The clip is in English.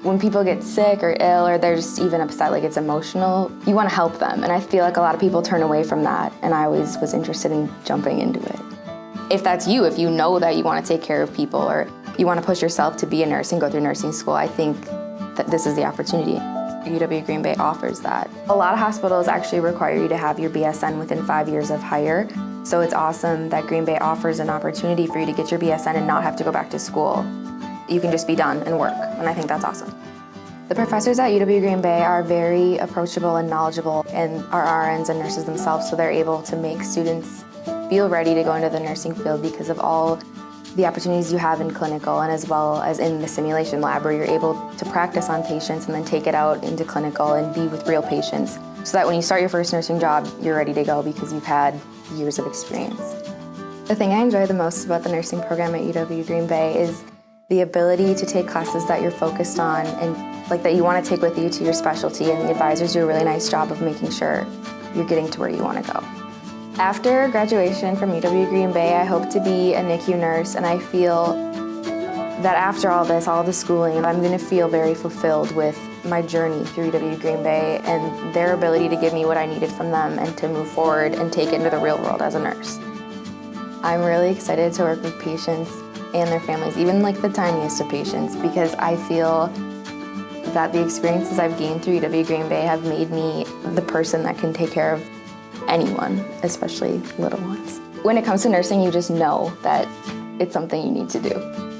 When people get sick or ill or they're just even upset, like it's emotional, you want to help them. And I feel like a lot of people turn away from that, and I always was interested in jumping into it. If that's you, if you know that you want to take care of people or you want to push yourself to be a nurse and go through nursing school, I think that this is the opportunity. UW Green Bay offers that. A lot of hospitals actually require you to have your BSN within 5 years of hire. So it's awesome that Green Bay offers an opportunity for you to get your BSN and not have to go back to school. You can just be done and work, and I think that's awesome. The professors at UW Green Bay are very approachable and knowledgeable, and are RNs and nurses themselves, so they're able to make students feel ready to go into the nursing field because of all the opportunities you have in clinical and as well as in the simulation lab where you're able to practice on patients and then take it out into clinical and be with real patients so that when you start your first nursing job, you're ready to go because you've had years of experience. The thing I enjoy the most about the nursing program at UW Green Bay is the ability to take classes that you're focused on and like that you want to take with you to your specialty, and the advisors do a really nice job of making sure you're getting to where you want to go. After graduation from UW Green Bay, I hope to be a NICU nurse, and I feel that after all this, all the schooling, I'm going to feel very fulfilled with my journey through UW Green Bay and their ability to give me what I needed from them and to move forward and take it into the real world as a nurse. I'm really excited to work with patients and their families, even like the tiniest of patients, because I feel that the experiences I've gained through UW Green Bay have made me the person that can take care of anyone, especially little ones. When it comes to nursing, you just know that it's something you need to do.